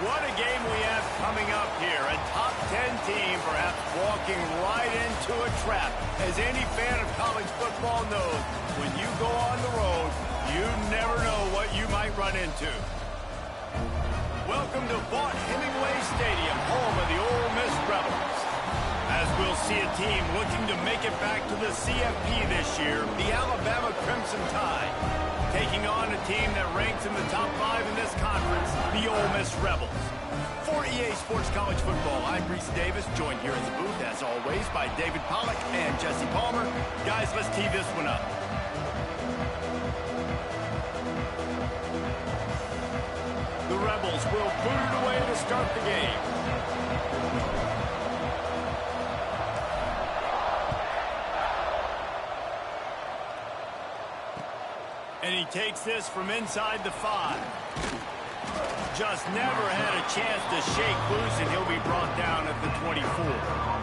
what a game we have coming up here. A top 10 team perhaps walking right into a trap. As any fan of college football knows, when you go on the road, you never know what you might run into. Welcome to Vaught Hemingway Stadium, home of the Ole Miss Rebels. As we'll see a team looking to make it back to the CFP this year, the Alabama Crimson Tide, taking on a team that ranks in the top 5 in this conference, the Ole Miss Rebels. For EA Sports College Football, I'm Reese Davis, joined here in the booth, as always, by David Pollack and Jesse Palmer. Guys, let's tee this one up. The Rebels will boot it away to start the game. And he takes this from inside the 5. Just never had a chance to shake loose, and he'll be brought down at the 24.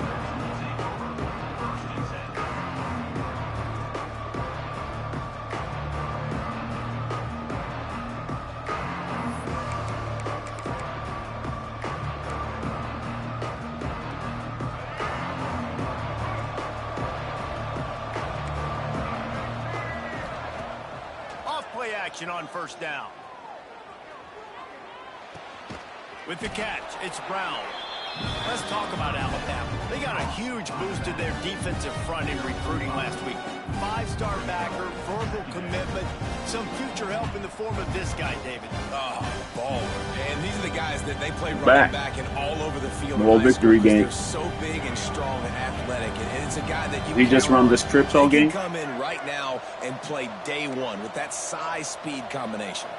Action on first down. With the catch, it's Brown. Let's talk about Alabama. They got a huge boost to their defensive front in recruiting last week. 5-star backer, verbal commitment, some future help in the form of this guy, David. Oh, baller. And these are the guys that they play running back and all over the field. World victory game. They're so big and strong and athletic. And it's a guy that you he just run this trips all game. Come in right now and play day one with that size-speed combination.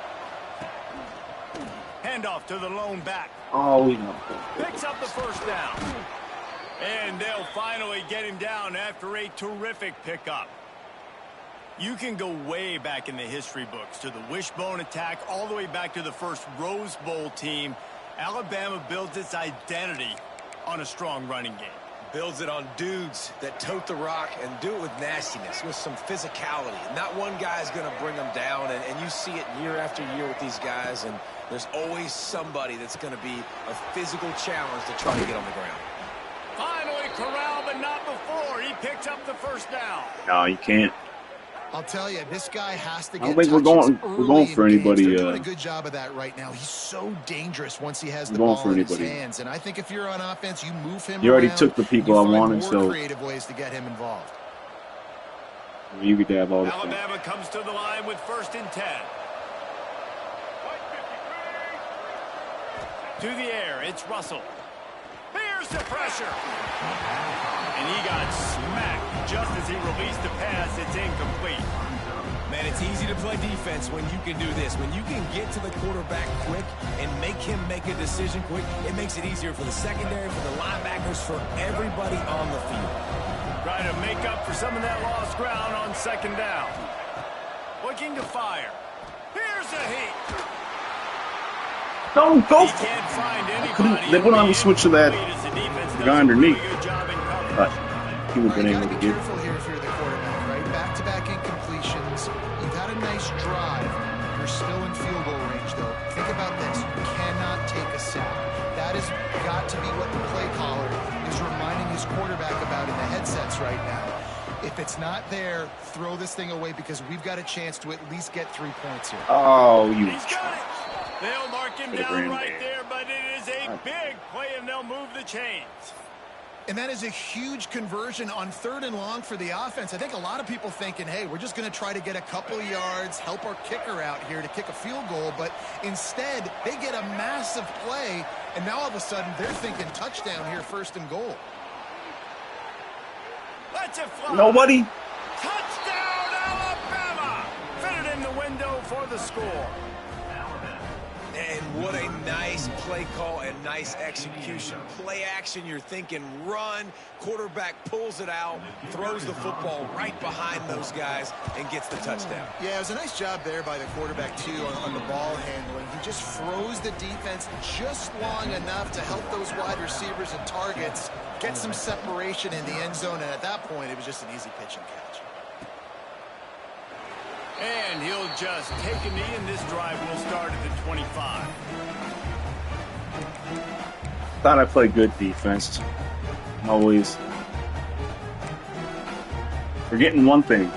Handoff to the lone back. Oh, we know. Picks up the first down. And they'll finally get him down after a terrific pickup. You can go way back in the history books to the wishbone attack all the way back to the first Rose Bowl team. Alabama builds its identity on a strong running game. Builds it on dudes that tote the rock and do it with nastiness, with some physicality. Not one guy is going to bring them down, and you see it year after year with these guys, and there's always somebody that's going to be a physical challenge to try to get on the ground. Finally corralled, but not before. He picks up the first down. No, you can't. I'll tell you, this guy has to get I don't think we're going for anybody. They're doing a good job of that right now. He's so dangerous once he has the ball in his hands. And I think if you're on offense, you move him. You already took the people I wanted, so creative ways to get him involved. You could have all the Alabama comes to the line with 1st and 10. To the air, it's Russell. Here's the pressure. And he got smacked just as he released the pass. It's incomplete. Man, it's easy to play defense when you can do this. When you can get to the quarterback quick and make him make a decision quick, it makes it easier for the secondary, for the linebackers, for everybody on the field. Try to make up for some of that lost ground on 2nd down. Looking to fire. Here's a heat. Don't go. He can't find anybody. They wouldn't let me switch to that guy underneath. But he would have been able to get. Careful here if you're the quarterback, right? Back-to-back incompletions. You've had a nice drive. You're still in field goal range, though. Think about this. You cannot take a sack. That has got to be what the play caller is reminding his quarterback about in the headsets right now. If it's not there, throw this thing away because we've got a chance to at least get 3 points here. Oh, you. He's got it. They'll mark him down right there, but it is a big play, and they'll move the chains. And that is a huge conversion on 3rd and long for the offense. I think a lot of people thinking, hey, we're just going to try to get a couple yards, help our kicker out here to kick a field goal. But instead, they get a massive play, and now all of a sudden they're thinking touchdown here, 1st and goal. Let's it fly. Nobody. Touchdown, Alabama! Fitted in the window for the score. And what a nice play call and nice execution. Play action, you're thinking run. Quarterback pulls it out, throws the football right behind those guys, and gets the touchdown. Yeah, it was a nice job there by the quarterback, too, on the ball handling. He just froze the defense just long enough to help those wide receivers and targets get some separation in the end zone. And at that point, it was just an easy pitch and catch. And he'll just take a knee, and this drive will start at the 25. Thought I played good defense. I'm always forgetting one thing.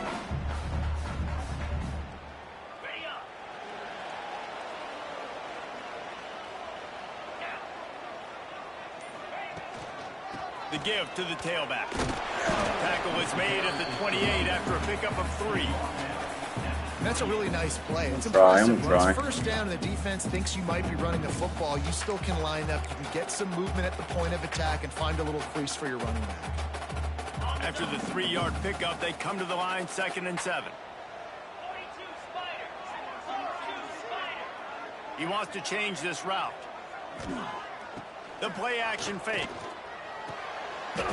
The give to the tailback. Tackle was made at the 28 after a pickup of 3. That's a really nice play. It's I'm impressive. gonna try. When it's first down and the defense thinks you might be running the football, you still can line up. You can get some movement at the point of attack and find a little crease for your running back. After the 3-yard pickup, they come to the line 2nd and 7. He wants to change this route. The play action fake.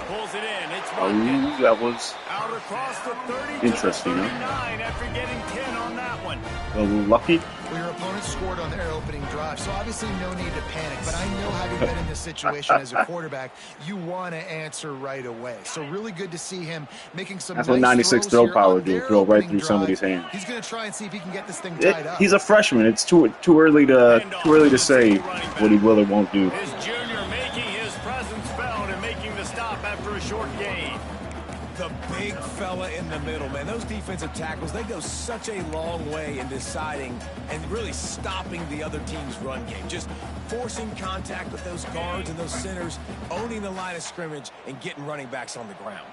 Pulls it in. It's Oh, that was out across the 30 interesting, to the 39 after getting 10 on that one. a little lucky. Well, your opponent scored on their opening drive, so obviously no need to panic. But I know, having been in this situation as a quarterback, you want to answer right away. So really good to see him making some That's nice what 96 throws throw power here do, on throw their right opening through drive. somebody's hand. He's going to try and see if he can get this thing tied up. He's a freshman. It's too early to say what he will or won't do. His junior making his presence felt and making the stop after a short gain. The big fella in the middle, man. Those defensive tackles, they go such a long way in deciding and really stopping the other team's run game. Just forcing contact with those guards and those centers, owning the line of scrimmage, and getting running backs on the ground.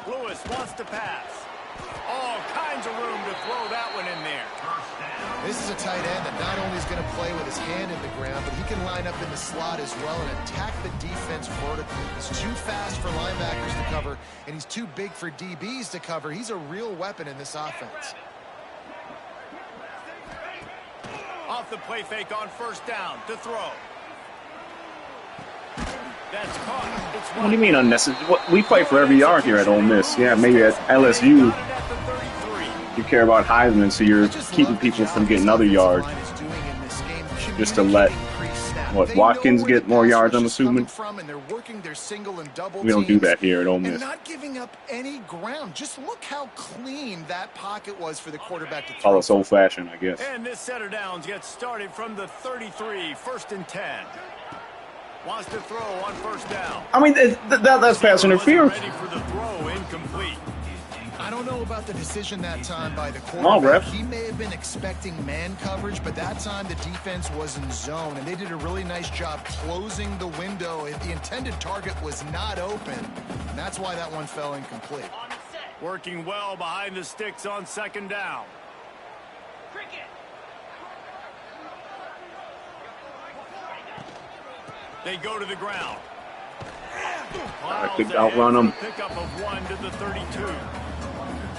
Lewis wants to pass. All kinds of room to throw that one in there. This is a tight end that not only is going to play with his hand in the ground, but he can line up in the slot as well and attack the defense vertically. He's too fast for linebackers to cover, and he's too big for DBs to cover. He's a real weapon in this offense. Off the play fake on 1st down to throw. That's caught. It's What do you mean unnecessary? We fight for every yard here at Ole Miss. Yeah, maybe at LSU you care about Heisman, so you're keeping people from getting other yards just to let Watkins get more yards, I'm assuming. We don't do that here at Ole Miss. And not giving up any ground. Just look how clean that pocket was for the quarterback to throw. Call us old-fashioned, I guess. And this set of downs gets started from the 33, 1st and 10. Wants to throw on 1st down. I mean, that's pass interference. Ready for the throw, incomplete. I don't know about the decision that time by the Come on, quarterback. ref. He may have been expecting man coverage, but that time the defense was in zone, and they did a really nice job closing the window. The intended target was not open, and that's why that one fell incomplete. Working well behind the sticks on 2nd down. They go to the ground. I think I'll run them. Pickup of 1 to the 32.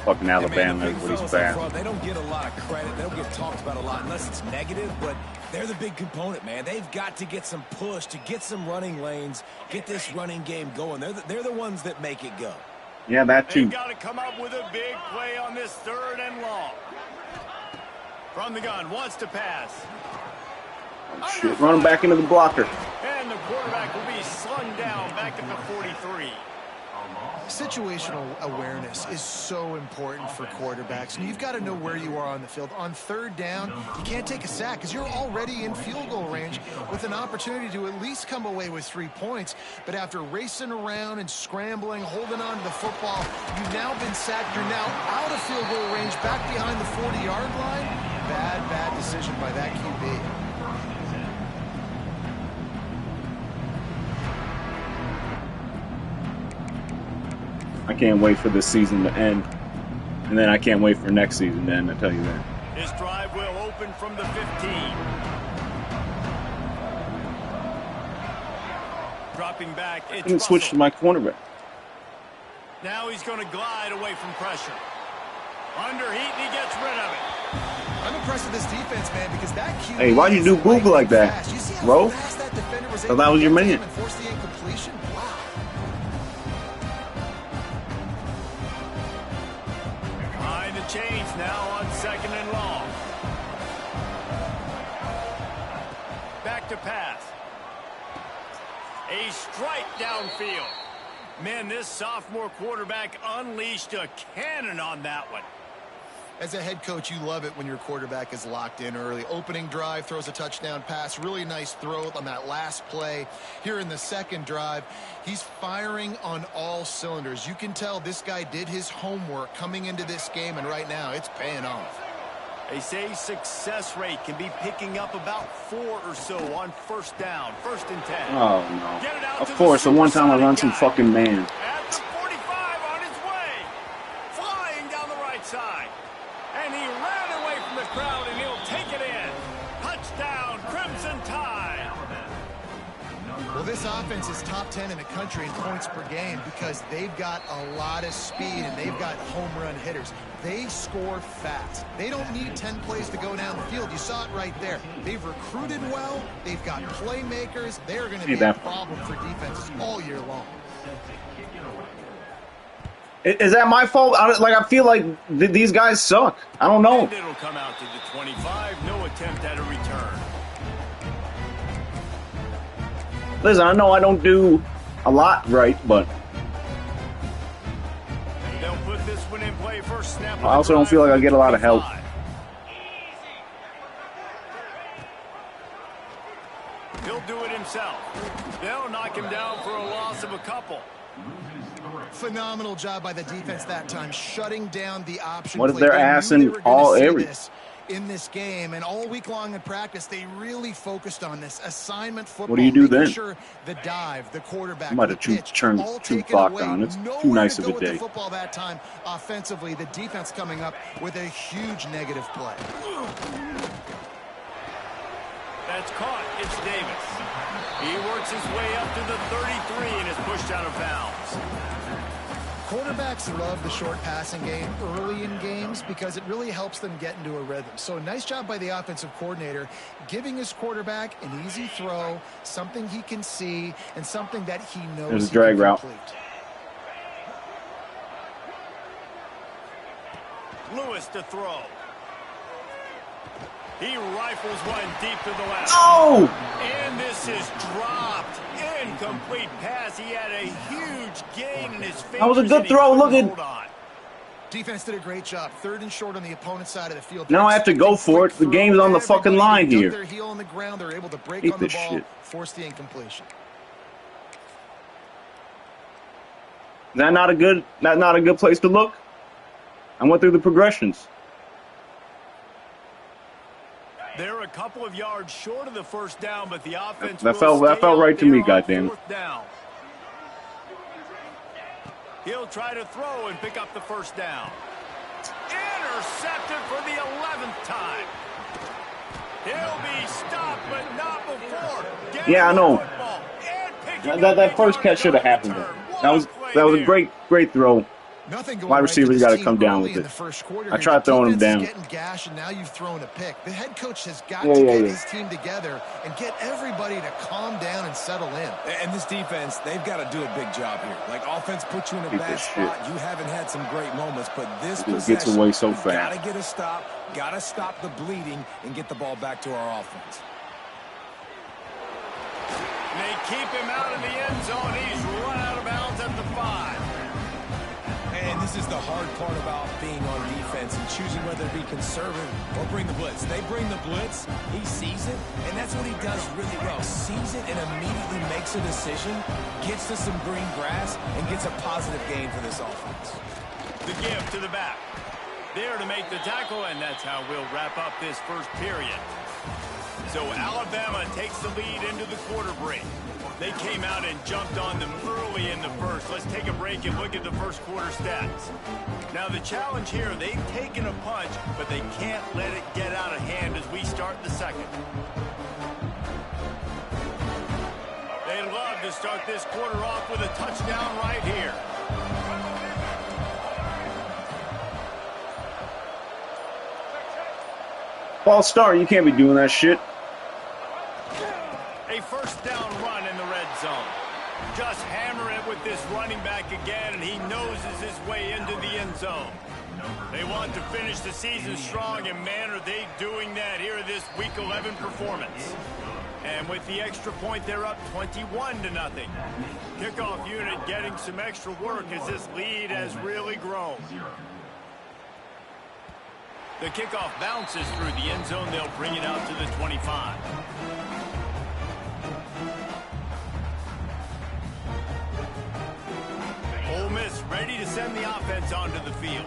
Fucking Alabama, everybody's fast. They don't get a lot of credit. They don't get talked about a lot unless it's negative, but they're the big component, man. They've got to get some push, to get some running lanes, get this running game going. They're the ones that make it go. Yeah, that too. They've got to come up with a big play on this 3rd and long. From the gun, wants to pass. Shit, run him back into the blocker. And the quarterback will be slung down back at the 43. Situational awareness is so important for quarterbacks, and you've got to know where you are on the field. On 3rd down, you can't take a sack because you're already in field goal range with an opportunity to at least come away with 3 points. But after racing around and scrambling, holding on to the football, you've now been sacked. You're now out of field goal range, back behind the 40-yard line. Bad decision by that QB. I can't wait for this season to end. And then I can't wait for next season to end, I tell you that. His drive will open from the 15. Dropping back, it's I didn't switch to my cornerback. Now he's going to glide away from pressure. Under heat, and he gets rid of it. I'm impressed with this defense, man, because that QB. Hey, why you do Google like that, bro? So that was your man. Force the incompletion. Wow. Behind the chains now on 2nd and long. Back to pass. A strike downfield. Man, this sophomore quarterback unleashed a cannon on that one. As a head coach, you love it when your quarterback is locked in early. Opening drive, throws a touchdown pass, really nice throw on that last play. Here in the second drive, he's firing on all cylinders. You can tell this guy did his homework coming into this game, and right now it's paying off. They say success rate can be picking up about 4 or so on first down, 1st and 10. Oh, no. Of course, the one time I run some fucking man. At the 45 on his way. Flying down the right side. And he ran away from the crowd, and he'll take it in. Touchdown, Crimson Tide. Well, this offense is top 10 in the country in points per game because they've got a lot of speed and they've got home run hitters. They score fast. They don't need 10 plays to go down the field. You saw it right there. They've recruited well. They've got playmakers. They're going to be a problem for defenses all year long. Is that my fault? I feel like these guys suck. I don't know. And it'll come out to the 25. No attempt at a return. Listen, I know I don't do a lot right, but they'll put this one in play first snap. I also don't feel like I get a lot of help. He'll do it himself. They'll knock him down for a loss of a couple. Phenomenal job by the defense that time, shutting down the option. What if they're assing all areas? In this game, and all week long in practice, they really focused on this assignment football. What do you do then? Sure, the dive, the quarterback, I'm about to turn 2 clock on. It's too nice of a day. The football that time, offensively, the defense coming up with a huge negative play. That's caught. It's Davis. He works his way up to the 33 and is pushed out of bounds. Quarterbacks love the short passing game early in games because it really helps them get into a rhythm. So nice job by the offensive coordinator giving his quarterback an easy throw, something he can see, and something that he knows There's a drag route. Lewis to throw. He rifles one deep to the left. Oh! And this is dropped. Incomplete pass. He had a huge gain in his fingers. That was a good throw. Look at. Defense did a great job. 3rd and short on the opponent's side of the field. Now I have to go for it. The game's on the fucking line here. Their heel on the ground. They're able to break Hate on the this ball, shit. force the incompletion. Is that not a good place to look? I went through the progressions. They're a couple of yards short of the first down, but the offense that felt right to me, goddammit. He'll try to throw and pick up the first down. Intercepted for the 11th time. He'll be stopped, but not before. Yeah, I know. That first catch should have happened. That was a great throw. Wide receivers got to come down with it. I tried throwing him down. And now you've thrown a pick. The head coach has got to get his team together and get everybody to calm down and settle in. And this defense, they've got to do a big job here. Like, offense puts you in a bad spot. You haven't had some great moments, but this possession, gets away so fast. Got to get a stop, got to stop the bleeding, and get the ball back to our offense. They keep him out in the end zone. He's run out of bounds at the 5. And this is the hard part about being on defense and choosing whether to be conservative or bring the blitz. They bring the blitz, he sees it, and that's what he does really well. Sees it and immediately makes a decision, gets to some green grass, and gets a positive gain for this offense. The give to the back. There to make the tackle, and that's how we'll wrap up this first period. So Alabama takes the lead into the quarter break. They came out and jumped on them early in the first. Let's take a break and look at the first quarter stats. Now the challenge here, they've taken a punch, but they can't let it get out of hand as we start the second. They'd love to start this quarter off with a touchdown right here. False start, you can't be doing that shit. A first down run in the red zone. Just hammer it with this running back again, and he noses his way into the end zone. They want to finish the season strong, and man, are they doing that here in this Week 11 performance. And with the extra point, they're up 21-0. Kickoff unit getting some extra work as this lead has really grown. The kickoff bounces through the end zone. They'll bring it out to the 25. Ole Miss ready to send the offense onto the field.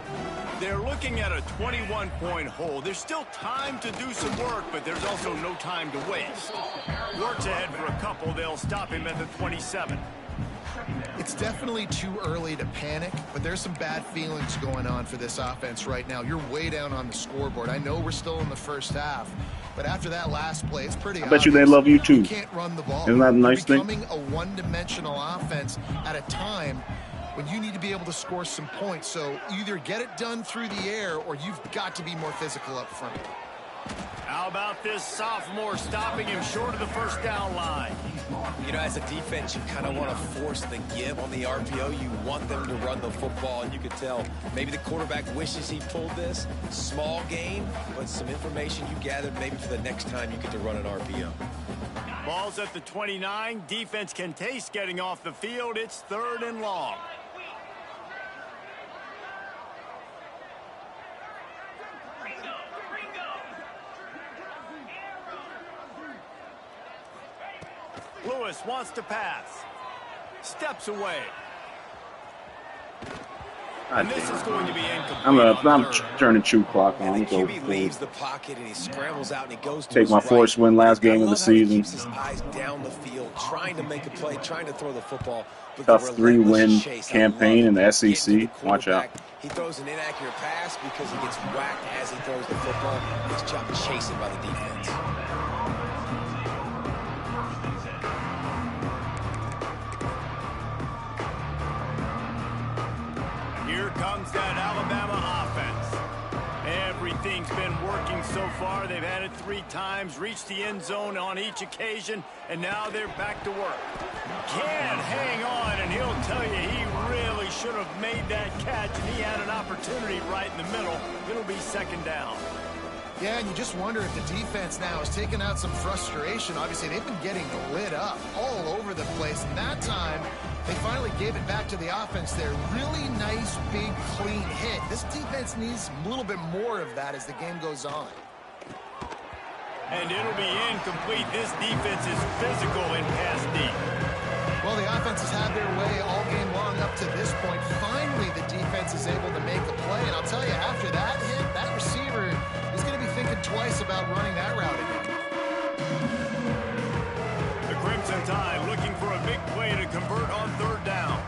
They're looking at a 21-point hole. There's still time to do some work, but there's also no time to waste. Works ahead for a couple. They'll stop him at the 27. It's definitely too early to panic, but there's some bad feelings going on for this offense right now. You're way down on the scoreboard. I know we're still in the first half, but after that last play, it's pretty obvious. I bet you they love you too. You can't run the ball. Isn't that a nice thing? Becoming a one-dimensional offense at a time when you need to be able to score some points. So either get it done through the air or you've got to be more physical up front. How about this sophomore stopping him short of the first down line? You know, as a defense, you kind of want to force the give on the RPO. You want them to run the football, and you could tell maybe the quarterback wishes he pulled this. Small gain, but some information you gathered maybe for the next time you get to run an RPO. Ball's at the 29. Defense can taste getting off the field. It's 3rd and long. Lewis wants to pass. Steps away. And this is going to be incomplete. I'm turning chew clock on. And the QB leaves the pocket and he scrambles out and he goes to take my force win last game of the season. He keeps his eyes down the field, trying to make a play, trying to throw the football. Tough 3-win campaign in the SEC. Watch out. He throws an inaccurate pass because he gets whacked as he throws the football. His job chasing by the defense. Here comes that Alabama offense. Everything's been working so far. They've had it 3 times, reached the end zone on each occasion, and now they're back to work. Can't hang on, and he'll tell you he really should have made that catch, and he had an opportunity right in the middle. It'll be 2nd down. Yeah, and you just wonder if the defense now is taking out some frustration. Obviously, they've been getting lit up all over the place, and that time they finally gave it back to the offense there. Really nice, big, clean hit. This defense needs a little bit more of that as the game goes on. And it'll be incomplete. This defense is physical in pass deep. Well, the offense has had their way all game long up to this point. Finally, the defense is able to make a play. And I'll tell you, after that hit, that receiver is going to be thinking twice about running that route again. The Crimson Tide looking for a big play to convert on 3rd down.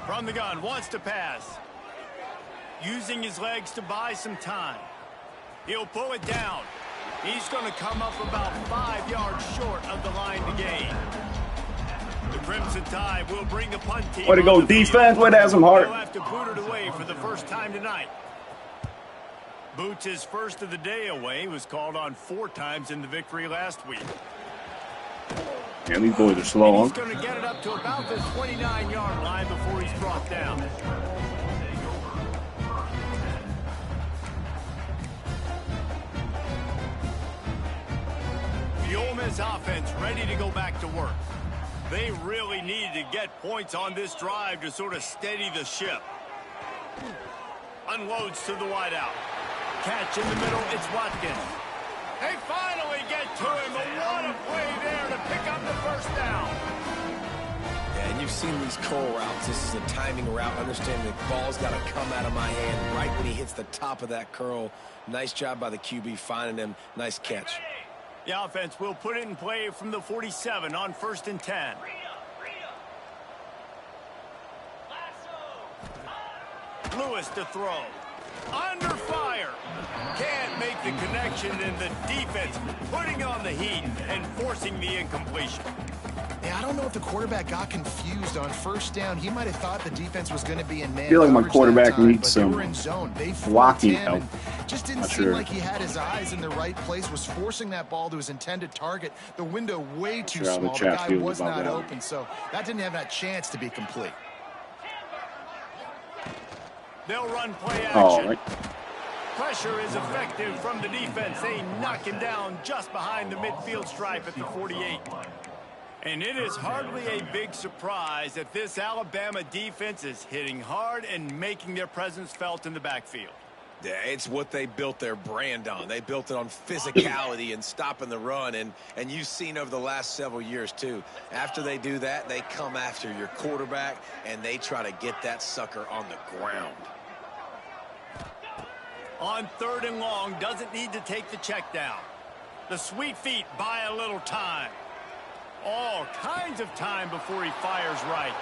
From the gun, wants to pass. Using his legs to buy some time. He'll pull it down. He's going to come up about 5 yards short of the line to gain. The Crimson Tide will bring the punt team. Way to go, defense. Way to have some heart. They'll have to boot it away for the first time tonight. Boots his first of the day away. Was called on 4 times in the victory last week. Yeah, these boys are slow. He's going to get it up to about the 29-yard line before he's brought down. The Ole Miss offense ready to go back to work. They really needed to get points on this drive to sort of steady the ship. Unloads to the wideout. Catch in the middle, it's Watkins. They finally get to him, but what a play there to pick up the first down. Yeah, and you've seen these curl routes. This is a timing route. Understanding the ball's got to come out of my hand right when he hits the top of that curl. Nice job by the QB finding him. Nice catch. The offense will put it in play from the 47 on 1st and 10. Lewis to throw. Under fire. Can't make the connection, and the defense putting on the heat and forcing the incompletion. Yeah, I don't know if the quarterback got confused on 1st down. He might have thought the defense was going to be in man. I feel like my quarterback needs some blocking help. Just didn't seem like he had his eyes in the right place, was forcing that ball to his intended target. The window way too small. The guy was not open, so that didn't have that chance to be complete. They'll run play action. Oh, right. Pressure is effective from the defense. They knock him down just behind the midfield stripe at the 48. And it is hardly a big surprise that this Alabama defense is hitting hard and making their presence felt in the backfield. Yeah, it's what they built their brand on. They built it on physicality and stopping the run, and you've seen over the last several years, too. After they do that, they come after your quarterback, and they try to get that sucker on the ground. On 3rd and long, doesn't need to take the check down. The sweet feet buy a little time. All kinds of time before he fires right.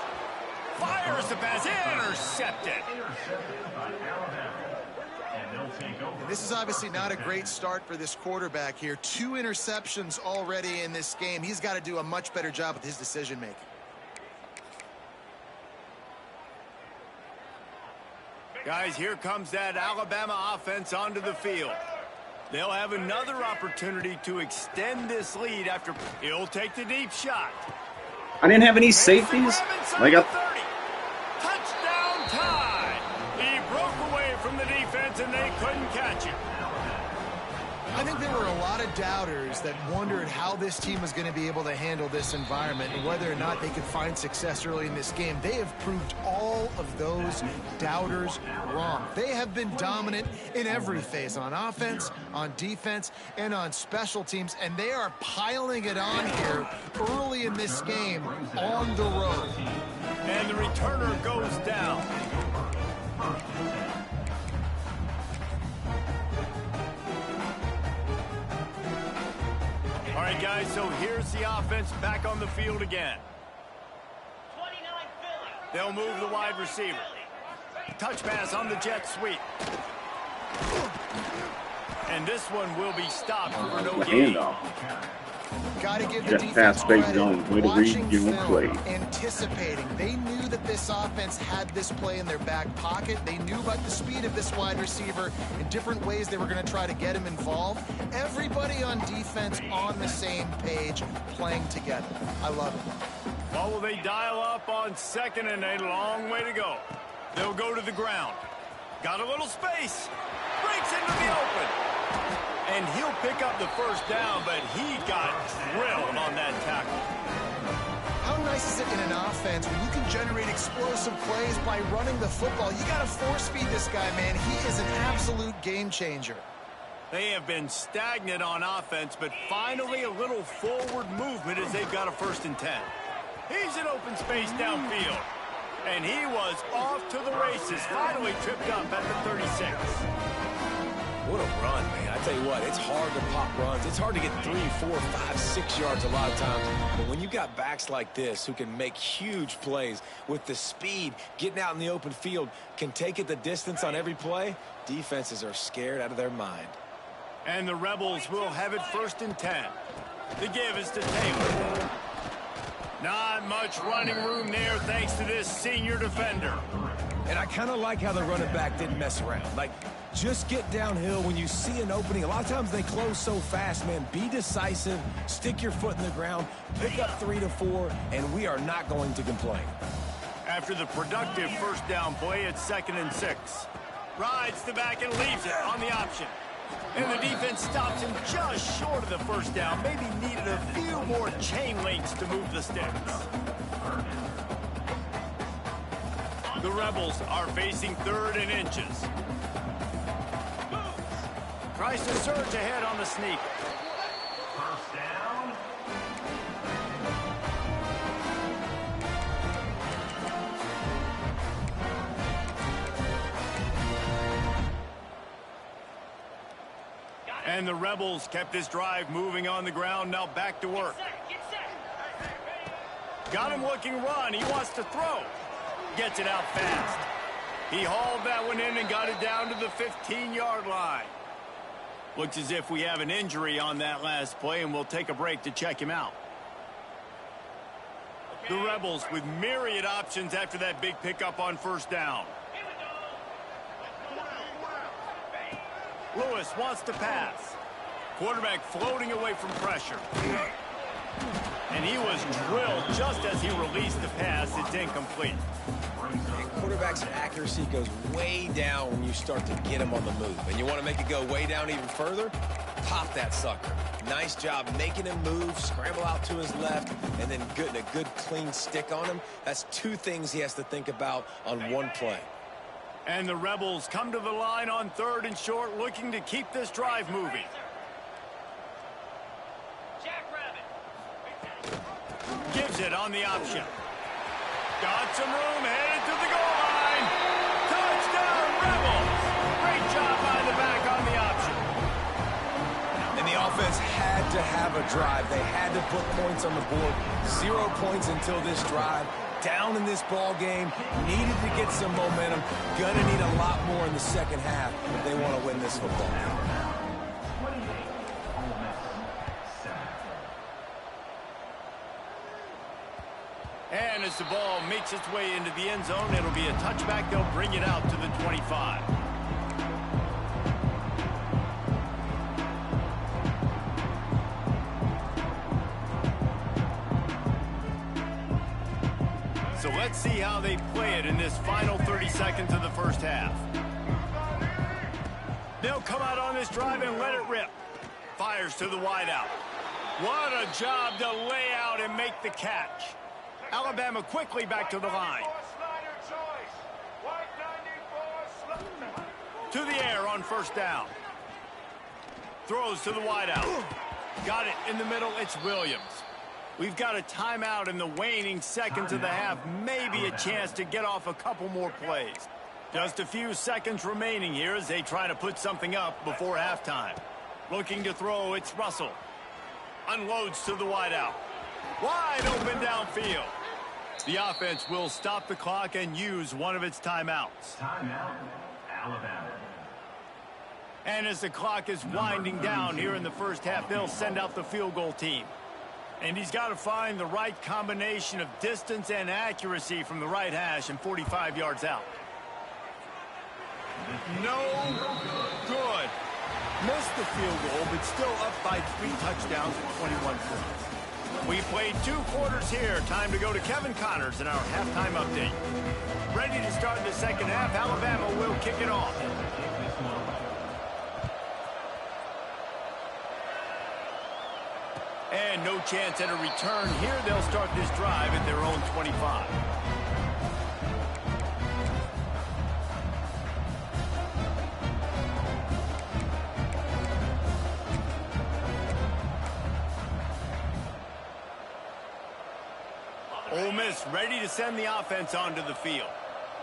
Fires the pass, intercepted. And this is obviously not a great start for this quarterback here. 2 interceptions already in this game. He's got to do a much better job with his decision-making. Guys, here comes that Alabama offense onto the field. They'll have another opportunity to extend this lead after he'll take the deep shot. I didn't have any safeties. I got 30. Touchdown tie. He broke away from the defense and they couldn't catch him. I think there were a lot of doubters that wondered how this team was going to be able to handle this environment and whether or not they could find success early in this game. They have proved all of those doubters wrong. They have been dominant in every phase, on offense, on defense, and on special teams, and they are piling it on here early in this game on the road. And the returner goes down. All right, guys, so here's the offense back on the field again. They'll move the wide receiver. Touch pass on the jet sweep. And this one will be stopped for no gain. Got to give the Just pass defense fake zone. Way to read your play. Anticipating. They knew that this offense had this play in their back pocket. They knew about the speed of this wide receiver and different ways they were going to try to get him involved. Everybody on defense on the same page, playing together. I love it. Well, will they dial up on 2nd and a long way to go? They'll go to the ground. Got a little space. Breaks into the open. And he'll pick up the first down, but he got drilled on that tackle. How nice is it in an offense when you can generate explosive plays by running the football? You got to force feed this guy, man. He is an absolute game changer. They have been stagnant on offense, but finally a little forward movement as they've got a 1st and 10. He's in open space downfield. And he was off to the races, finally tripped up at the 36. What a run, man. I tell you what, it's hard to pop runs. It's hard to get 3, 4, 5, 6 yards a lot of times. But when you got backs like this who can make huge plays with the speed, getting out in the open field, can take it the distance on every play, defenses are scared out of their mind. And the Rebels will have it 1st and 10. The give is to Taylor. Not much running room there thanks to this senior defender. And I kind of like how the running back didn't mess around. Like, just get downhill when you see an opening. A lot of times they close so fast, man. Be decisive, stick your foot in the ground, pick up 3 to 4, and we are not going to complain. After the productive 1st down play, it's 2nd and 6. Rides the back and leaves it on the option. And the defense stops him just short of the 1st down. Maybe needed a few more chain links to move the sticks. The Rebels are facing 3rd and inches. Tries to surge ahead on the sneak. 1st down. And the Rebels kept this drive moving on the ground. Now back to work. Got him looking run. He wants to throw. Gets it out fast. He hauled that one in and got it down to the 15-yard line. Looks as if we have an injury on that last play, and we'll take a break to check him out. The Rebels with myriad options after that big pickup on 1st down. Lewis wants to pass. Quarterback floating away from pressure. And he was drilled just as he released the pass. It's incomplete. And quarterback's accuracy goes way down when you start to get him on the move. And you want to make it go way down even further? Pop that sucker. Nice job making him move, scramble out to his left, and then getting a good clean stick on him. That's 2 things he has to think about on one play. And the Rebels come to the line on 3rd and short, looking to keep this drive moving. Gives it on the option. Got some room, headed to the goal line. Touchdown, Rebels! Great job by the back on the option. And the offense had to have a drive. They had to put points on the board. 0 points until this drive. Down in this ball game, needed to get some momentum. Gonna need a lot more in the second half if they want to win this football game. And as the ball makes its way into the end zone, it'll be a touchback. They'll bring it out to the 25. So let's see how they play it in this final 30 seconds of the first half. They'll come out on this drive and let it rip. Fires to the wideout. What a job to lay out and make the catch. Alabama quickly back to the line. To the air on 1st down. Throws to the wideout. Got it in the middle. It's Williams. We've got a timeout in the waning seconds of the half. Maybe a chance to get off a couple more plays. Just a few seconds remaining here as they try to put something up before halftime. Looking to throw, it's Russell. Unloads to the wideout. Wide open downfield. The offense will stop the clock and use one of its timeouts. Timeout, Alabama. And as the clock is winding down here in the first half, they'll send out the field goal team. And he's got to find the right combination of distance and accuracy from the right hash and 45 yards out. No good. Missed the field goal, but still up by 3 touchdowns and 21 points. We played 2 quarters here. Time to go to Kevin Connors in our halftime update. Ready to start the second half. Alabama will kick it off. And no chance at a return here. They'll start this drive at their own 25. Ole Miss ready to send the offense onto the field.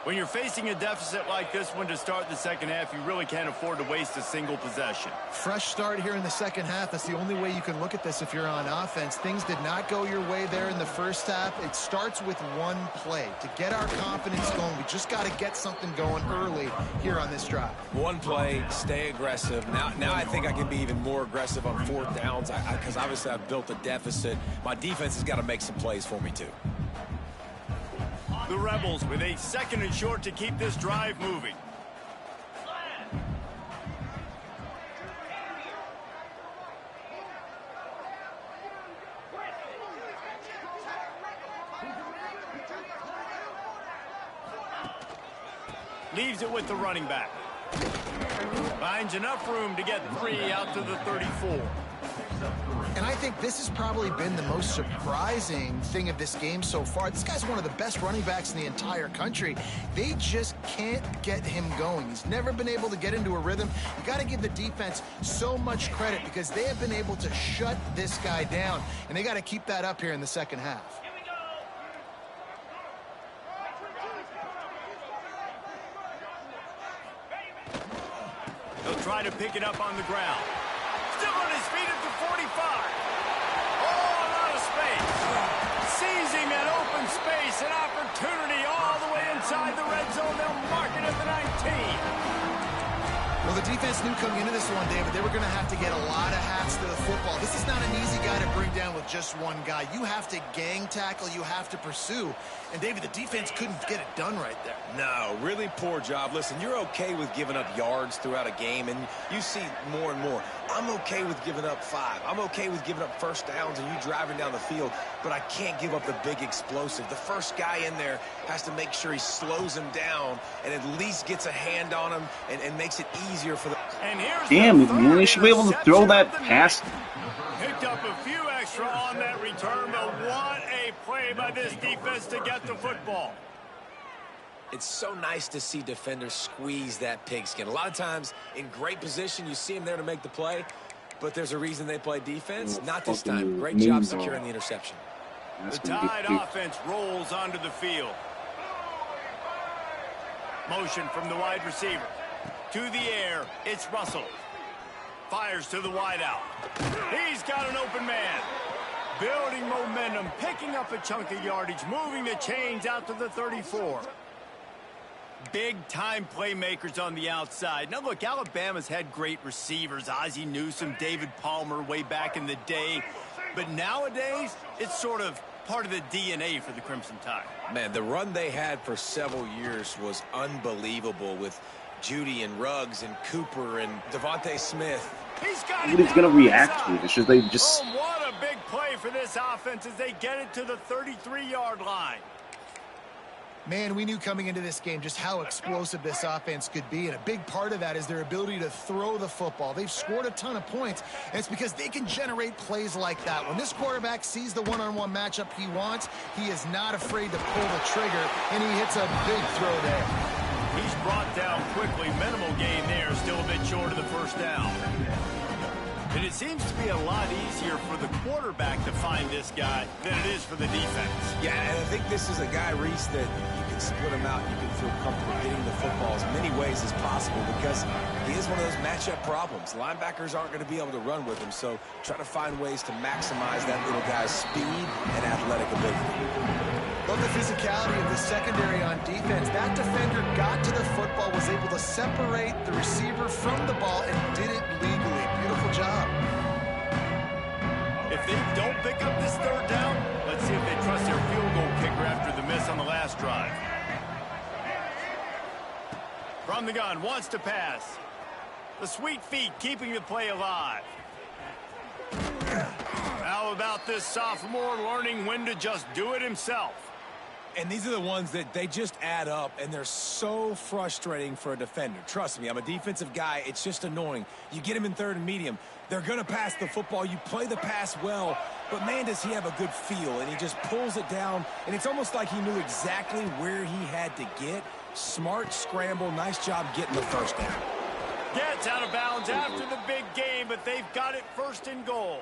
When you're facing a deficit like this one to start the second half, you really can't afford to waste a single possession. Fresh start here in the second half. That's the only way you can look at this if you're on offense. Things did not go your way there in the first half. It starts with one play. To get our confidence going, we just got to get something going early here on this drive. One play, stay aggressive. Now I think I can be even more aggressive on 4th downs because obviously I've built a deficit. My defense has got to make some plays for me too. The Rebels with a 2nd and short to keep this drive moving. Leaves it with the running back. Finds enough room to get 3 out to the 34. And I think this has probably been the most surprising thing of this game so far. This guy's one of the best running backs in the entire country. They just can't get him going. He's never been able to get into a rhythm. You got to give the defense so much credit because they have been able to shut this guy down. And they got to keep that up here in the second half. They'll try to pick it up on the ground. Still on his feet at the 45. Oh, a lot of space. Seizing that open space, an opportunity all the way inside the red zone. They'll mark it at the 19. Well, the defense knew coming into this one, David, they were going to have to get a lot of hats to the football. This is not an easy guy to bring down with just one guy. You have to gang tackle. You have to pursue. And, David, the defense couldn't get it done right there. No, really poor job. Listen, you're okay with giving up yards throughout a game, and you see more and more. I'm okay with giving up 5. I'm okay with giving up 1st downs and you driving down the field, but I can't give up the big explosive. The first guy in there has to make sure he slows him down and at least gets a hand on him and makes it easier for the... Damn, man, they should be able to throw that pass. Picked up a few extra on that return, but what a play by this defense to get the football. It's so nice to see defenders squeeze that pigskin. A lot of times in great position, you see them there to make the play, but there's a reason they play defense. Not this time. Great job securing the interception. The Tide offense rolls onto the field. Motion from the wide receiver. To the air, it's Russell. Fires to the wideout. He's got an open man. Building momentum, picking up a chunk of yardage, moving the chains out to the 34. Big-time playmakers on the outside. Now, look, Alabama's had great receivers. Ozzie Newsome, David Palmer way back in the day. But nowadays, it's sort of part of the DNA for the Crimson Tide. Man, the run they had for several years was unbelievable with Judy and Ruggs and Cooper and Devontae Smith. He's got Nobody's going to react to it. It's just they just... Oh, what a big play for this offense as they get it to the 33-yard line. Man, we knew coming into this game just how explosive this offense could be, and a big part of that is their ability to throw the football. They've scored a ton of points, and it's because they can generate plays like that. When this quarterback sees the one-on-one matchup he wants, he is not afraid to pull the trigger, and he hits a big throw there. He's brought down quickly. Minimal gain there, still a bit short of the first down. And it seems to be a lot easier for the quarterback to find this guy than it is for the defense. Yeah, and I think this is a guy, Reese, that you can split him out. You can feel comfortable getting the football as many ways as possible because he is one of those matchup problems. Linebackers aren't going to be able to run with him, so try to find ways to maximize that little guy's speed and athletic ability. Love the physicality of the secondary on defense. That defender got to the football, was able to separate the receiver from the ball, and did it legally. Beautiful job. If they don't pick up this third down, let's see if they trust their field goal kicker after the miss on the last drive. From the gun, wants to pass. The sweet feet keeping the play alive. How about this sophomore learning when to just do it himself? And these are the ones that they just add up, and they're so frustrating for a defender. Trust me, I'm a defensive guy. It's just annoying. You get him in third and medium. They're going to pass the football. You play the pass well, but, man, does he have a good feel. And he just pulls it down, and it's almost like he knew exactly where he had to get. Smart scramble. Nice job getting the first down. Gets out of bounds after the big game, but they've got it first and goal.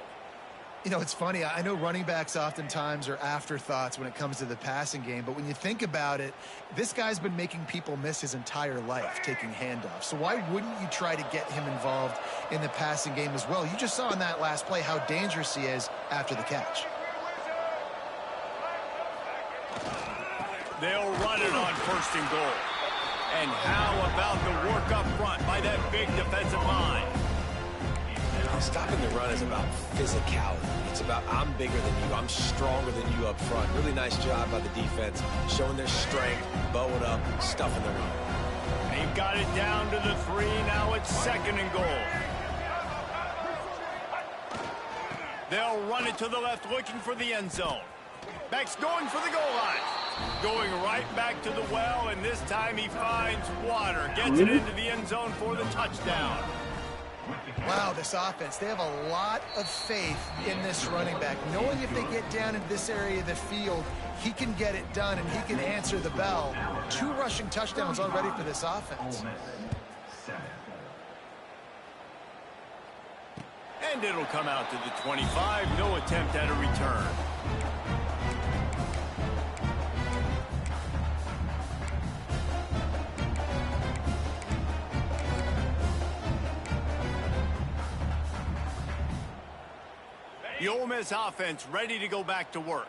You know, it's funny. I know running backs oftentimes are afterthoughts when it comes to the passing game, but when you think about it, this guy's been making people miss his entire life taking handoffs. So why wouldn't you try to get him involved in the passing game as well? You just saw in that last play how dangerous he is after the catch. They'll run it on first and goal. And how about the work up front by that big defensive line? Stopping the run is about physicality. It's about I'm bigger than you. I'm stronger than you up front. Really nice job by the defense, showing their strength, bowing up, stuffing the run. They've got it down to the 3. Now it's second and goal. They'll run it to the left, looking for the end zone. Beck's going for the goal line. Going right back to the well, and this time he finds water. Gets it into the end zone for the touchdown. Wow, this offense, they have a lot of faith in this running back. Knowing if they get down into this area of the field, he can get it done and he can answer the bell. 2 rushing touchdowns already for this offense. And it'll come out to the 25. No attempt at a return. The Ole Miss offense ready to go back to work.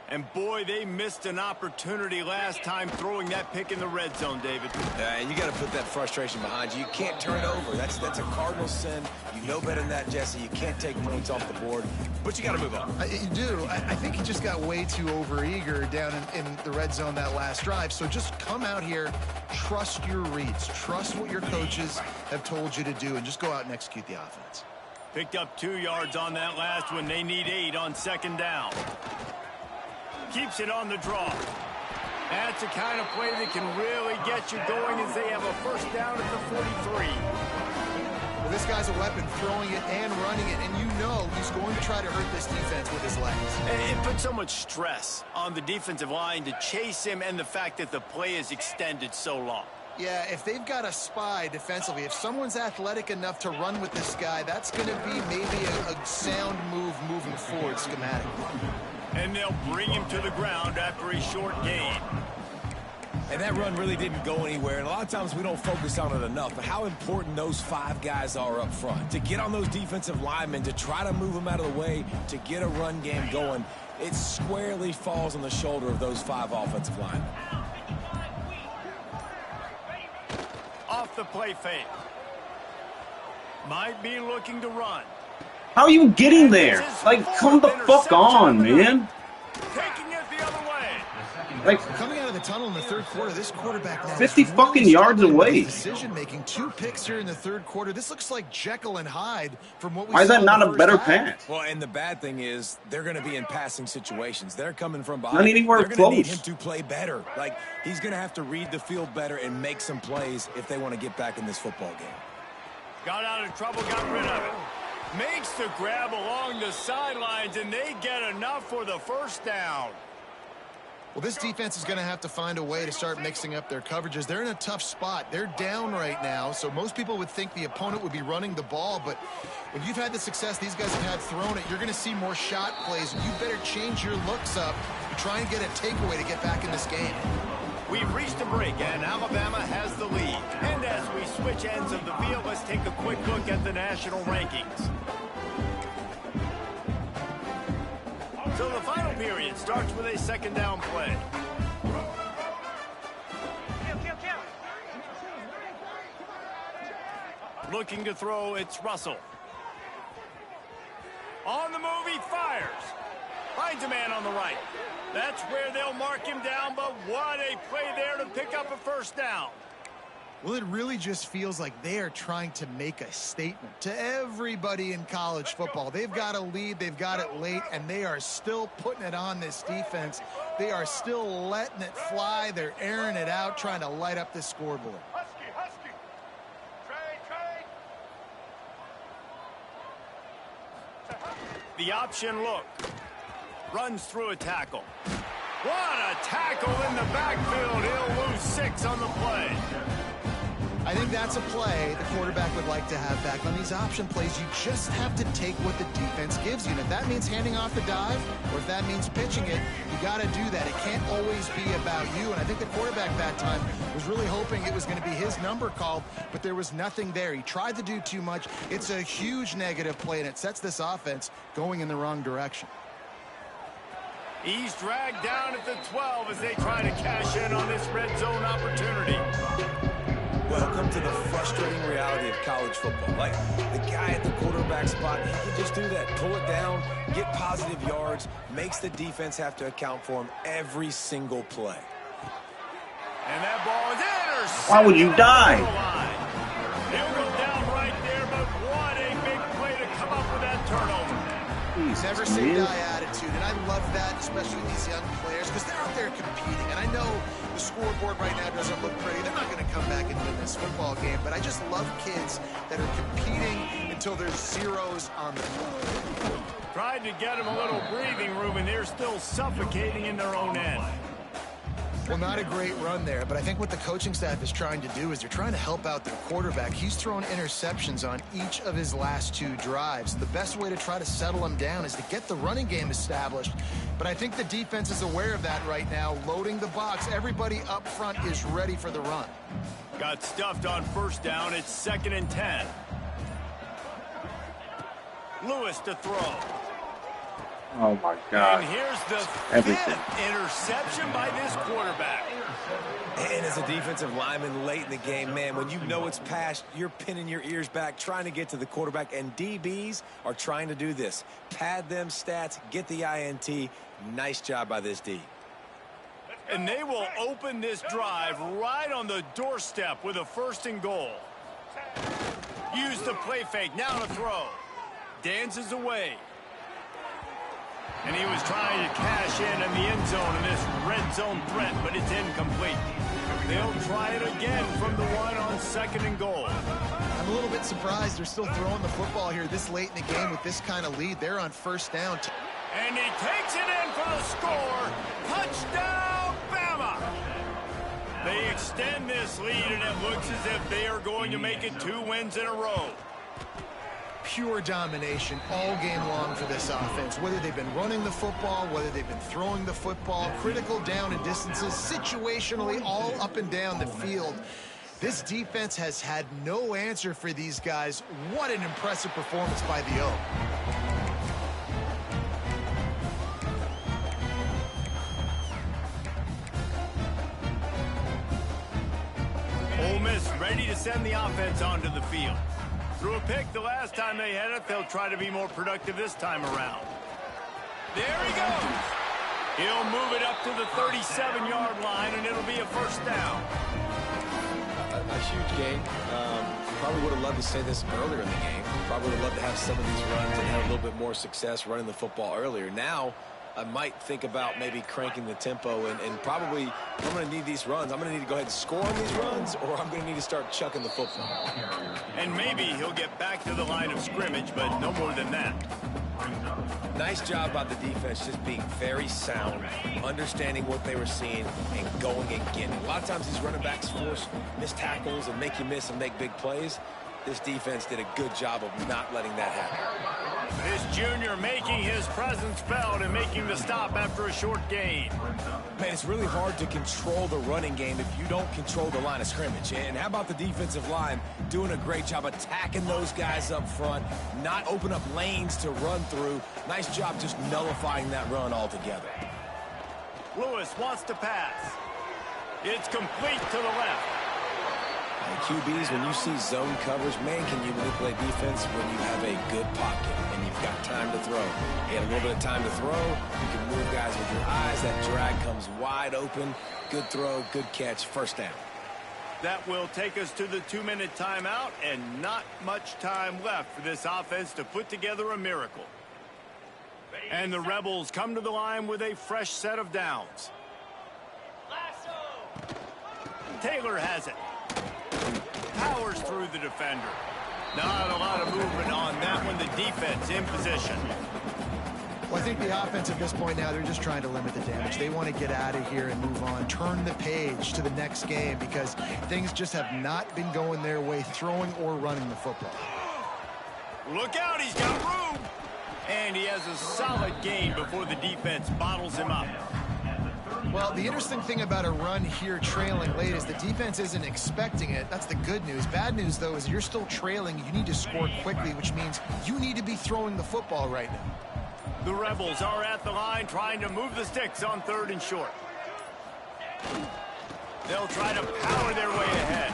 And, boy, they missed an opportunity last time throwing that pick in the red zone, David. And you got to put that frustration behind you. You can't turn it over. That's a cardinal sin. You know better than that, Jesse. You can't take points off the board, but you got to move on. You do. I think he just got way too overeager down in the red zone that last drive. So just come out here, trust your reads, trust what your coaches have told you to do, and just go out and execute the offense. Picked up 2 yards on that last one. They need 8 on second down. Keeps it on the draw. That's the kind of play that can really get you going as they have a first down at the 43. Well, this guy's a weapon, throwing it and running it, and you know he's going to try to hurt this defense with his legs. It puts so much stress on the defensive line to chase him and the fact that the play is extended so long. Yeah, if they've got a spy defensively, if someone's athletic enough to run with this guy, that's going to be maybe a sound move moving forward schematically. And they'll bring him to the ground after a short gain. And that run really didn't go anywhere. And a lot of times we don't focus on it enough. But how important those 5 guys are up front. To get on those defensive linemen, to try to move them out of the way, to get a run game going, it squarely falls on the shoulder of those 5 offensive linemen. Off the play fake. Might be looking to run. How are you getting there? Like, come the fuck on, man. Taking it the other way. Like, coming out of the tunnel in the third quarter, this quarterback now 50 fucking yards away. Decision making, 2 picks here in the third quarter. This looks like Jekyll and Hyde from what we why is saw that not in a the better first half. pass? Well, and the bad thing is they're going to be in passing situations. They're coming from behind. Not anywhere they're going to need close. him to play better. Like, he's going to have to read the field better and make some plays if they want to get back in this football game. Got out of trouble, got rid of it. Makes the grab along the sidelines, and they get enough for the first down. Well, this defense is going to have to find a way to start mixing up their coverages. They're in a tough spot. They're down right now, so most people would think the opponent would be running the ball, but when you've had the success these guys have had throwing it, you're going to see more shot plays. You better change your looks up and try and get a takeaway to get back in this game. We've reached a break, and Alabama has the lead. And as we switch ends of the field, let's take a quick look at the national rankings. So the final period starts with a second down play. Looking to throw, it's Russell. On the move, he fires. Finds a man on the right. That's where they'll mark him down, but what a play there to pick up a first down. Well, it really just feels like they are trying to make a statement to everybody in college football. They've got a lead, they've got it late, and they are still putting it on this defense. They are still letting it fly. They're airing it out, trying to light up this scoreboard. The option look. Runs through a tackle. What a tackle in the backfield. He'll lose 6 on the play. I think that's a play the quarterback would like to have back. On these option plays, you just have to take what the defense gives you. And if that means handing off the dive, or if that means pitching it, you got to do that. It can't always be about you. And I think the quarterback that time was really hoping it was going to be his number called, but there was nothing there. He tried to do too much. It's a huge negative play, and it sets this offense going in the wrong direction. He's dragged down at the 12 as they try to cash in on this red zone opportunity. Welcome to the frustrating reality of college football. Like, the guy at the quarterback spot, he can just do that. Pull it down, get positive yards, makes the defense have to account for him every single play. And that ball is intercepted. Why would you die? He'll go down right there, but what a big play to come up with that turnover. Never say die attitude, and I love that, especially with these young players, because they're out there competing. And I know the scoreboard right now doesn't look pretty. They're not going to come back and win this football game, but I just love kids that are competing until there's zeros on the board. Tried to get them a little breathing room, and they're still suffocating in their own end. Well, not a great run there, but I think what the coaching staff is trying to do is they're trying to help out their quarterback. He's thrown interceptions on each of his last 2 drives. The best way to try to settle him down is to get the running game established. But I think the defense is aware of that right now, loading the box. Everybody up front is ready for the run. Got stuffed on first down. It's 2nd and 10. Lewis to throw. Oh my God. And here's the Everything. 5th interception by this quarterback. And as a defensive lineman late in the game, man, when you know it's past, you're pinning your ears back, trying to get to the quarterback, and DBs are trying to do this. Pad them stats, get the INT. Nice job by this D. And they will open this drive right on the doorstep with a 1st and goal. Use the play fake, now to throw. Dances away. And he was trying to cash in the end zone in this red zone threat, but it's incomplete. They'll try it again from the 1 on 2nd and goal. I'm a little bit surprised they're still throwing the football here this late in the game with this kind of lead. They're on first down. And he takes it in for the score. Touchdown, Bama! They extend this lead, and it looks as if they are going to make it 2 wins in a row. Pure domination all game long for this offense. Whether they've been running the football, whether they've been throwing the football, critical down and distances, situationally all up and down the field. This defense has had no answer for these guys. What an impressive performance by the O. Ole Miss ready to send the offense onto the field. Threw a pick the last time they had it. They'll try to be more productive this time around. There he goes. He'll move it up to the 37-yard line, and it'll be a first down. A huge gain. Probably would have loved to say this earlier in the game. Probably would have loved to have some of these runs and have a little bit more success running the football earlier. Now, I might think about maybe cranking the tempo and probably I'm going to need these runs. I'm going to need to go ahead and score on these runs, or I'm going to need to start chucking the football. And maybe he'll get back to the line of scrimmage, but no more than that. Nice job by the defense just being very sound, understanding what they were seeing, and going and getting it. A lot of times these running backs force missed tackles and make you miss and make big plays. This defense did a good job of not letting that happen. This junior making his presence felt and making the stop after a short gain. Man, it's really hard to control the running game if you don't control the line of scrimmage. And how about the defensive line doing a great job attacking those guys up front, not open up lanes to run through. Nice job just nullifying that run altogether. Lewis wants to pass. It's complete to the left. QBs, when you see zone coverage, man, can you manipulate defense when you have a good pocket and you've got time to throw. You had a little bit of time to throw. You can move guys with your eyes. That drag comes wide open. Good throw, good catch, first down. That will take us to the 2-minute timeout, and not much time left for this offense to put together a miracle. And the Rebels come to the line with a fresh set of downs. Taylor has it. Powers through the defender. Not a lot of movement on that one. The defense in position. Well, I think the offense at this point now, they're just trying to limit the damage. They want to get out of here and move on. Turn the page to the next game because things just have not been going their way, throwing or running the football. Look out, he's got room. And he has a solid gain before the defense bottles him up. Well, the interesting thing about a run here trailing late is the defense isn't expecting it. That's the good news. Bad news, though, is you're still trailing. You need to score quickly, which means you need to be throwing the football right now. The Rebels are at the line trying to move the sticks on 3rd and short. They'll try to power their way ahead.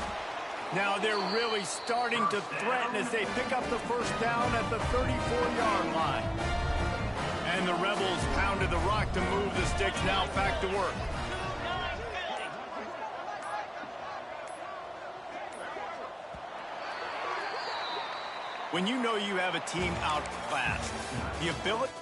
Now they're really starting to threaten as they pick up the first down at the 34-yard line. And the Rebels pounded the rock to move the sticks, now back to work. When you know you have a team outclassed, the ability